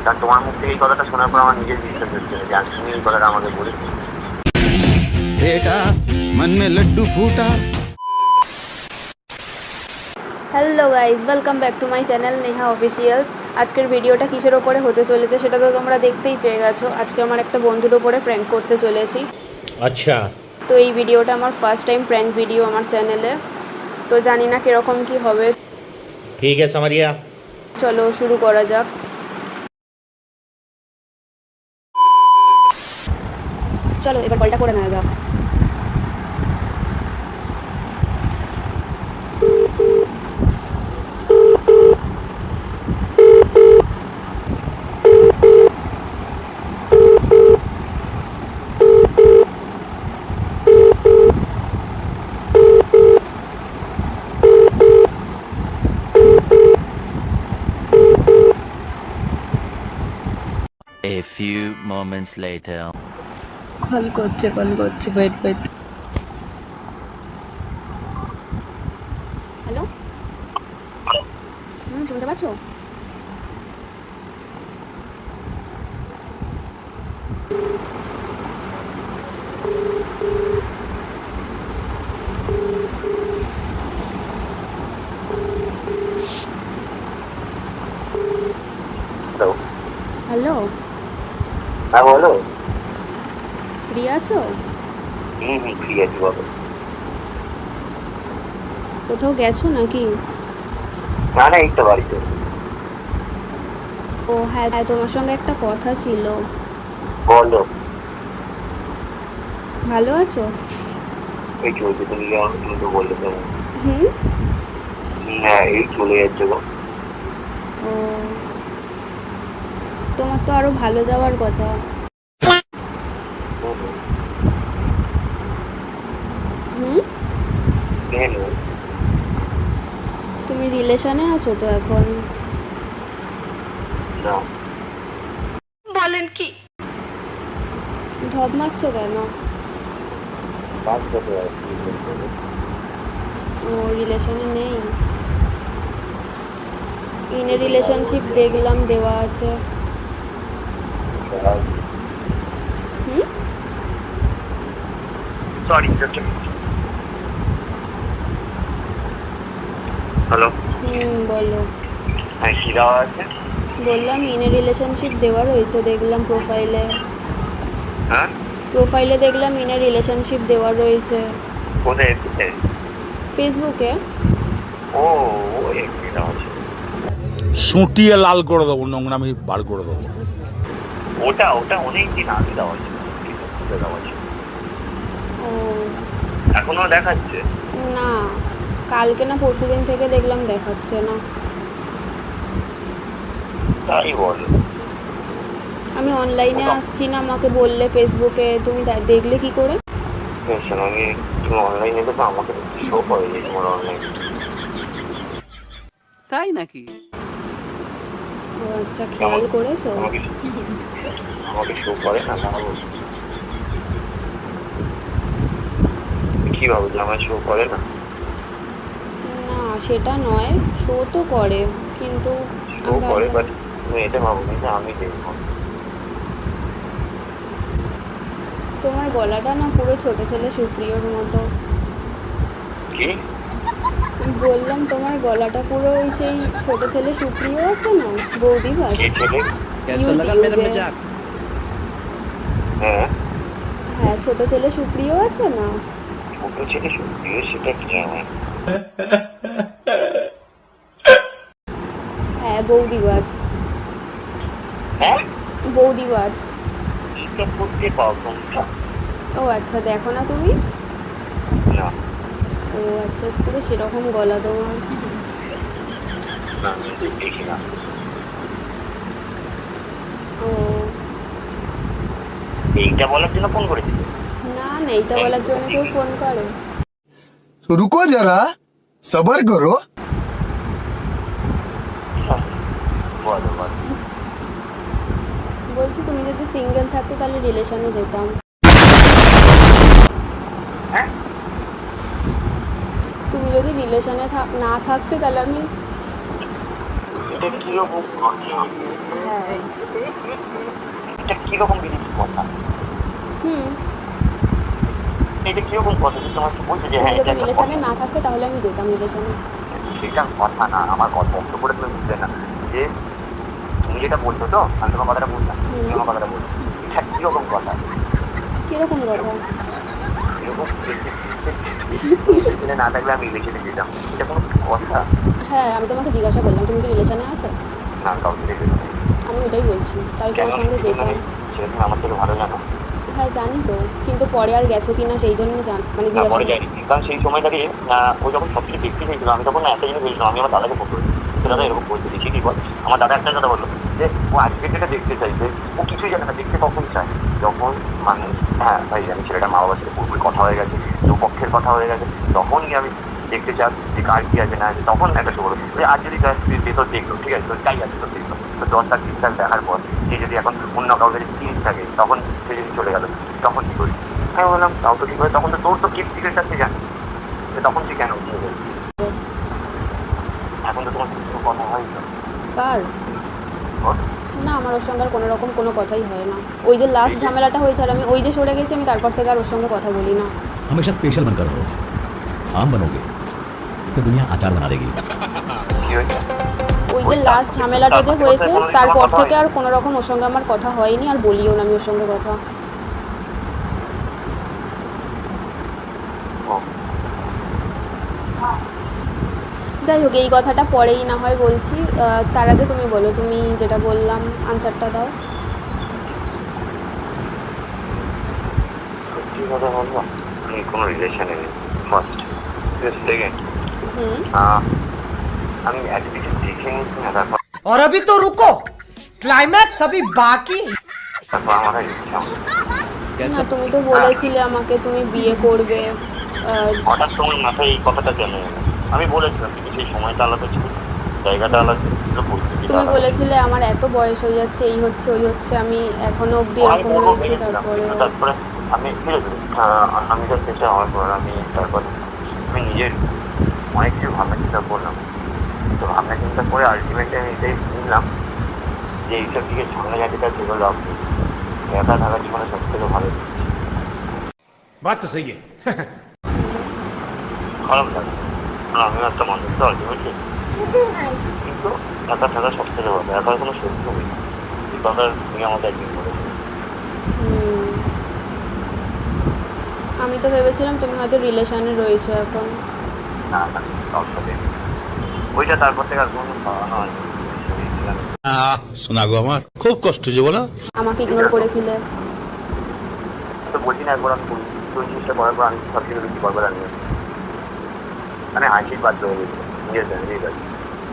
কারণ তোমার মুখ থেকে এই কথাটা শোনার পর আমার নিজের বিশ্বাস হচ্ছে না যে আজ তুমি এই কথাটা আমাকে বলেছো। बेटा मन में लड्डू फूटा। Hello guys, welcome back to my channel Neha officials. আজকের ভিডিওটা কিসের ওপরে হতে চলেছে সেটা তো তোমরা দেখতেই পেয়ে গেছো। আজকে আমার একটা বন্ধুর ওপরে প্র্যাঙ্ক করতে চলেছি। अच्छा তো এই ভিডিওটা আমার ফার্স্ট টাইম প্র্যাঙ্ক ভিডিও আমার চ্যানেলে, তো জানি না কীরকম কী হবে। ठीक है समझ गया। চলো শুরু করা যাক। চলো এবার কলটা করে নেওয়া যাক। A few moments later. Call করছে ওয়েট। হ্যালো, শুনতে পাচ্ছো? হ্যালো। হ্যালো, হ্যাঁ বলো। ফ্রি আছো? ফ্রি আছি, বলো। কোথাও গেছো নাকি? না না, এই তো বাড়িতে। ও হ্যাঁ, তোমার সঙ্গে একটা কথা ছিল। বলো। ভালো আছো? এই চলছে, তুমি কেমন? তুমি তো বললে তো। হুম। হ্যাঁ, এই চলে যাচ্ছে গো। ও, তোমার তো আরো ভালো যাওয়ার কথা। হুম। কেন? তুমি রিলেশনে আছো তো এখন? না। ঢপ মারছো কেন? কাজ করতে পারছি। ও রিলেশনে নেই? ইন রিলেশনশিপ দেখলাম দেওয়া আছে। হুম। সরি। হ্যালো। বলো। হ্যাঁ, কি দেওয়া আছে? বললাম ইন রিলেশনশিপ দেওয়া রয়েছে, দেখলাম প্রোফাইলে। হ্যাঁ, দেখলাম ইন রিলেশনশিপ দেওয়া রয়েছে। কোথায় কোথায়? ফেসবুকে। ও এমনি দেওয়া আছে। সুটিয়ে লাল করে দেবো, নোংরামি বার করে দেবো। ওটা অনেকদিন আগে দেওয়া আছে। দেওয়া আছে, ও এখনো দেখাচ্ছে? না, কালকে না পরশুদিন থেকে দেখলাম দেখাচ্ছে না। তাই বলো? আমি অনলাইনে আসছি না, আমাকে বললে ফেসবুকে, তুমি দেখলে কি করে? আমি তুমি অনলাইনে দেখো, আমাকে শো করে যে তোমার অনলাইন। তাই নাকি? ও আচ্ছা, খেয়াল করেছো? আমাকে শো করে না, দাঁড়াবো। কি ভাবো যে আমার শো করে না? না সেটা নয়, শো তো করে, কিন্তু শো করে, বাট তুমি এটা ভাবো না যে আমি দেখবো। তোমার গলাটা না পুরো ছোট ছেলে সুপ্রিয়র মতো। কি বললাম তোমার গলাটা পুরো ওই সেই ছোট ছেলে সুপ্রিয় আছে না, বৌদি ভাই। কে ছেলে? ইউটিউবে। হ্যাঁ, হ্যাঁ, ছোট ছেলে সুপ্রিয় আছে না। ছোট ছেলে সত্যি? সেটা কি আমার? হ্যাঁ, বৌদিবাজ। হ্যাঁ, বৌদিবাজ। এটা করতে পাও তোমরা? ও আচ্ছা, দেখো না তুমি? না ও আচ্ছা, পুরো সেরকম গলা তোমার। না, আমি দেখি না। ও এইটা বলার জন্য ফোন করেছি? না না, এইটা বলার জন্য কেউ ফোন করে? तो रुको जरा सबर करो। বলো বলো। বলছি তুমি যদি সিঙ্গেল থাকতো তাহলে রিলেশনে যেতাম। হ্যাঁ, তুমি যদি রিলেশনে না থাকতে তাহলে আমি এটা কিরকম কথা? হ্যাঁ। এটা কিরকম বিদেশি কথা? হুম। এটা কিরকম কথা যে তোমাকে বলছে যে তুমি হ্যাঁ যদি এটা একটা রিলেশনে কথা? না থাকতে তাহলে আমি যেতাম রিলেশনে। সেটা কথা না, আমার কথা অর্থ করে তুমি বুঝলে না যে তুমি যেটা বলছো তো, আমি তোমার কথাটা বুঝলাম, তুমি আমার কথাটা বলছো, এটা কিরকম কথা? কিরকম কথা? এরকম রিলেশনে না থাকলে আমি রিলেশনে যেতাম, এটা কোনো কথা? হ্যাঁ, আমি তোমাকে জিজ্ঞাসা করলাম তুমি কি রিলেশনে আছো? না, কাউকে রিলেশনে নেই। আমি ওটাই বলছি, তাহলে কেন তোমার সঙ্গে রিলেশনে যেতাম। নেই? সেটা তুমি আমার থেকে ভালো জানো। হ্যাঁ জানি তো, কিন্তু পরে আর গেছো কি না সেই জন্যই মানে না, জিজ্ঞাসা পরে করলাম। যাইনি, কারণ সেই সময় দাঁড়িয়ে ও যখন সবকিছু দেখতে চেয়েছিল, আমি তখন না একটা জিনিস বলছিলাম, আমি আমার দাদাকে ফোন করেছি, তো দাদা এরকম বলতে দিচ্ছি কি বল, আমার দাদা একটা কথা বললো যে ও আজকে যেটা দেখতে চাইছে, ও কিছুই জানে না, দেখতে কখন চায় যখন মানুষ, হ্যাঁ ভাই আমি ছেলেটা মা বাবার সাথে পুরোপুরি কথা হয়ে গেছে, দু পক্ষের কথা হয়ে গেছে, তখনই আমি দেখতে চাই যে কার কি আছে না আছে, তখন একটা শুরু করবো যে আজ যদি ভেতর দেখলো, ঠিক আছে তোর যাই আছে তোর দেখলো, তো 10 দিন দেখার পর সে যদি এখন অন্য কাউকে জিনিস থাকে, তখন সে যদি চলে গেল, তখন কি করি? আমি বললাম তাও তো ঠিক হয়, তখন তো তোর তো কিপ সিক্রেটটা তুই জানিস, তখন তুই কেন উঠিয়ে দেবে? এখন তো তোমার কোনো কথা হয় না। কার? ওর? না, আমার ওর সঙ্গে আর কোনো রকম কোনো কথাই হয় না। ওই যে লাস্ট ঝামেলাটা হয়েছে আর আমি ওই যে সরে গেছি, আমি তারপর থেকে আর ওর সঙ্গে কথা বলি না। हमेशा स्पेशल बनकर रहो। आम बनोगे तो दुनिया अचार बना देगी। কি হয়েছে? ওই যে লাস্ট ঝামেলাটা যে হয়েছে তারপর থেকে আর কোনো রকম ওর সঙ্গে আমার কথা হয়নি, আর বলিও না আমি ওর সঙ্গে কথা। ও, যাই হোক, এই কথাটা পরেই না হয় বলছি। তার আগে তুমি বলো, তুমি যেটা বললাম আনসারটা দাও। সত্যি কথা বলবো, আমি কোনো রিলেশনে নেই, ফার্স্ট। সেকেন্ড, হুম। আমি এত কিছু দেখে নিচ্ছি না, তারপর और अभी तो रुको, क्लाइमैक्स अभी बाकी। তারপর আমার আর ইচ্ছা হলো। না, তুমি তো বলেছিলে আমাকে তুমি বিয়ে করবে। হঠাৎ তোমার মাথায় এই কথাটা কেন এলো? আমি বলেছিলাম কিন্তু সেই সময়টা আলাদা ছিল, জায়গাটা আলাদা ছিল, পরিস্থিতিটা তুমি আলাদা ছিল। বলেছিলে আমার এত বয়স হয়ে যাচ্ছে, এই হচ্ছে ওই হচ্ছে, আমি এখনো অবধি আমি এরকম বলবো রয়েছি। ভেবেছিলাম, তারপরে কিন্তু তারপরে আমি ধীরে ধীরে আমি যা চেষ্টা হওয়ার পর আমি তারপর আমি নিজের অনেক কিছু ভাবনা চিন্তা করলাম, তো ভাবনা চিন্তা করে আলটিমেটলি আমি এটাই বুঝলাম যে এইসব দিকে ঝামেলা জাতিটা যেগুলো লাভ নেই, একা থাকা জীবনে সব থেকে ভালো। बात तो सही है। খারাপ লাগে, কারণ আমিও একটা মানুষ তো আলটিমেটলি, কিন্তু একা থাকা সব থেকে ভালো, একার কোনো শত্রু নেই, এই কথা তুমি আমাকে একদিন বলেছো। আমি তো ভেবেছিলাম তুমি হয়তো রিলেশনে রয়েছো এখন। না না, কারোর সাথে নেই। ওইটা তারপর থেকে আর কোনো খাওয়ানো হয়নি। শোনা গো আমার খুব কষ্ট যে বলো। আমাকে ইগনোর করেছিলে। তো বলছি না, একবার আমি ওই জিনিসটা করার পর আমি সব থেকে বেশি গর্ব লাগবে, মানে হাসির বাধ্য হয়ে গেছিল, নিজের ফ্যামিলির কাছে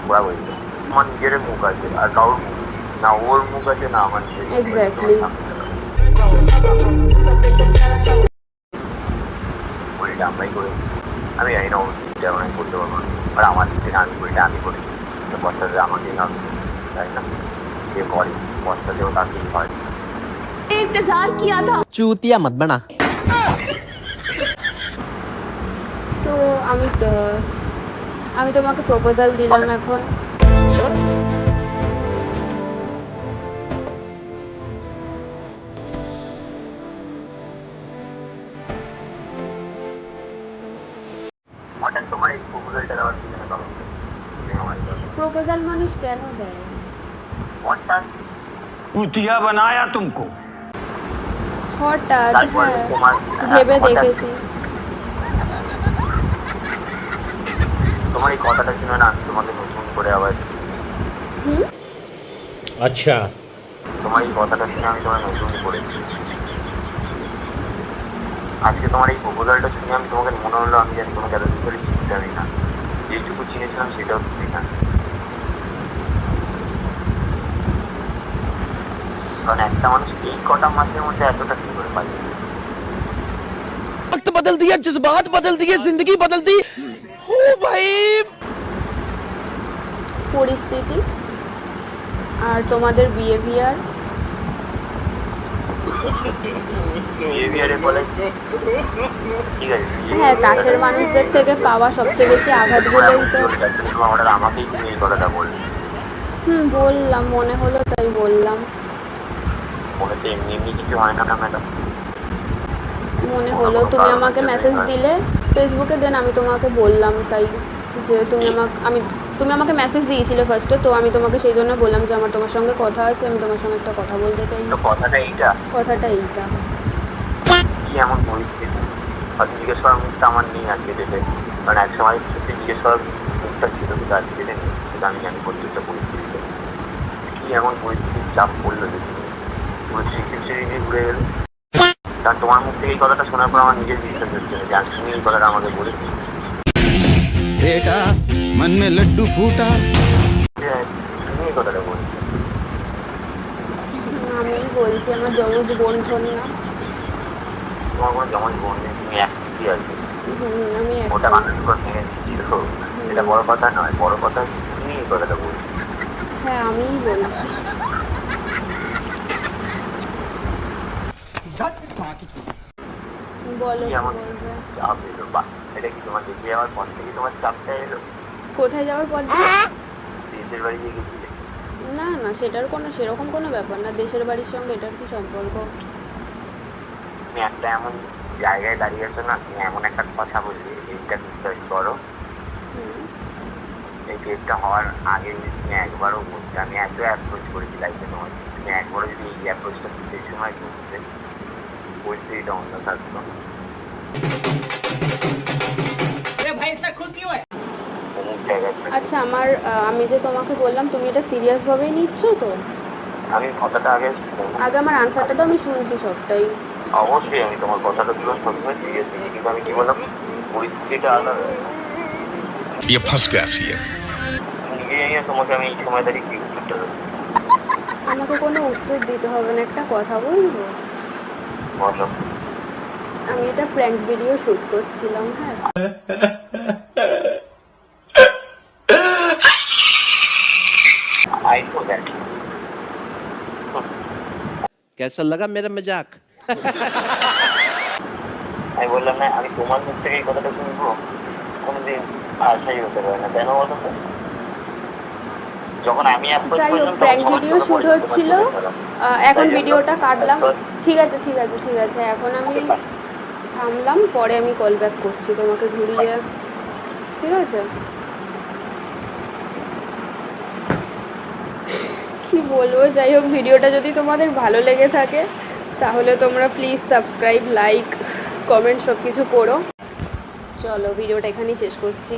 ওরা বলছিল আমার নিজের মুখ আছে আর কারোর মুখ নেই। না ওর মুখ আছে না আমার নিজের মুখ আছে। Exactly. ভুলটা আমরাই করেছি, আমি জানি না ওর দিকটা আমি করতে পারবো না, আর আমার দিক থেকে আমি ভুলটা আমি করেছি, তো কষ্টাতে আমাকেই হবে, তাই না? যে করে কষ্টাতেও তাকেই হয়। चूतिया मत बना। তো আমি তোমাকে প্রপোজাল দিলাম এখন। হঠাৎ তোমার এই প্রপোজালটা দেওয়ার পিছনে কারণ কি? তুমি আমার জন্য প্রপোজাল মানুষ কেন দেয়? হঠাৎ भूतिया बनाया तुमको। হঠাৎ, তারপরে হ্যাঁ, তোমার ভেবে হঠাৎ দেখেছি। তোমার এই কথাটা শুনে না আমি তোমাকে নতুন করে আবার, হুম। अच्छा, তোমার এই কথাটা শুনে আমি তোমার নতুন করে আজকে তোমার এই প্রপোজালটা শুনে আমি তোমাকে মনে হলো আমি জানি তোমাকে এতদিন ধরে চিনতামই না, যেটুকু চিনেছিলাম সেটাও তুমি না, কারণ একটা মানুষ এই কটা মাসের মধ্যে এতটা কি করে পাই? वक्त बदल दिया, जज्बात बदल दिए, जिंदगी बदल दी। ओ भाई, পরিস্থিতি আর তোমাদের বিহেভিয়ার। বিহেভিয়ারে বলে ঠিক আছে, হ্যাঁ, কাছের মানুষদের থেকে পাওয়া সবচেয়ে বেশি আঘাতগুলোই তো। হঠাৎ আমাকেই তুমি এই কথাটা বললে, বললাম, মনে হলো তাই বললাম। মনে তো এমনি এমনি কিছু হয় না না ম্যাডাম। মনে হলো তুমি আমাকে মেসেজ দিলে ফেসবুকে, দেন আমি তোমাকে বললাম তাই, যে তুমি আমাকে মেসেজ দিয়েছিলে ফার্স্টে, তো আমি তোমাকে সেই জন্য বললাম যে আমার তোমার সঙ্গে কথা আছে, আমি তোমার সঙ্গে একটা কথা বলতে চাই। তো কথাটা এইটা কি এমন পরিস্থিতি? হয়তো জিজ্ঞেস করার মুখটা আমার নেই আজকে ডেটে, কারণ এক সময় সত্যি জিজ্ঞেস করার মুখটা ছিল, কিন্তু আজকে ডেটে নেই, সেটা আমি জানি প্রত্যেকটা পরিস্থিতিতে। কি এমন পরিস্থিতির চাপ পড়লো যে তুমি পুরো স্মৃতি নিয়ে ঘুরে গেলে? কারণ তোমার মুখ থেকে এই কথাটা শোনার পর আমার নিজের বিশ্বাস হচ্ছে না যে আজ তুমি এই কথাটা আমাকে বলেছি। बेटा मन में लड्डू फूटा তুমি এই কথাটা বলছি। আমি বলছি আমার যমজ বোন ফোন না। তোমার কোনো যেমন বোন নেই, তুমি এক কি আর কি? আমি ওটা মানুষ করে ভেঙে দিচ্ছিল, এটা বড় কথা নয়, বড় কথা তুমি এই কথাটা বলছি। হ্যাঁ আমিই বলছি। বলো কি কি এমন বলবে? চাপ এলো? বা এটা কি তোমার দেখে যাওয়ার পর থেকে তোমার চাপটা এলো? কোথায় যাওয়ার পর থেকে? দেশের বাড়ি গিয়ে গেছিলে? না না, সেটার কোনো সেরকম কোনো ব্যাপার না, দেশের বাড়ির সঙ্গে এটার কি সম্পর্ক? তুমি একটা এমন জায়গায় দাঁড়িয়ে আছো না, তুমি এমন একটা কথা বললে, এইটা বিশ্বাস করো, এই কেসটা হওয়ার আগে যদি তুমি একবারও বলতে, আমি এত অ্যাপ্রোচ করেছি লাইফে তোমার, তুমি একবারও যদি এই অ্যাপ্রোচটা সেই সময় করতে, পরিস্থিতিটা অন্য থাকতো। অমুক জায়গায় আচ্ছা আমি যে তোমাকে বললাম, তুমি এটা সিরিয়াস ভাবেই নিচ্ছ তো? আমি কথাটা আগে আমার আনসারটা তো আমি শুনছি সবটাই। অবশ্যই আমি তোমার কথাটা তুলো সবসময় সিরিয়াস নিচ্ছি, কিন্তু আমি কি বললাম, পরিস্থিতিটা আলাদা। ये फंस गया सी নিজে তোমাকে আমি এই সময় দাঁড়িয়ে কি উত্তরটা দেবো? আমাকে কোনো উত্তর দিতে হবে না, একটা কথা বলবো? বলো। আমি এটা প্র্যাঙ্ক ভিডিও শুট করছিলাম। হ্যাঁ I know that. कैसा लगा मेरा मजाक? আমি বললাম না, আমি তোমার মুখ থেকে এই কথাটা শুনবো কোনোদিন আশাই হতে পারে না, কেন বলো তো? যখন আমি যাই হোক, প্র্যাঙ্ক ভিডিও শুট হচ্ছিল, এখন ভিডিওটা কাটলাম। ঠিক আছে ঠিক আছে ঠিক আছে, এখন আমি থামলাম, পরে আমি কল ব্যাক করছি তোমাকে ঘুরিয়ে, ঠিক আছে? কি বলবো, যাই হোক, ভিডিওটা যদি তোমাদের ভালো লেগে থাকে তাহলে তোমরা প্লিজ সাবস্ক্রাইব, লাইক, কমেন্ট সব কিছু করো। চলো ভিডিওটা এখানেই শেষ করছি।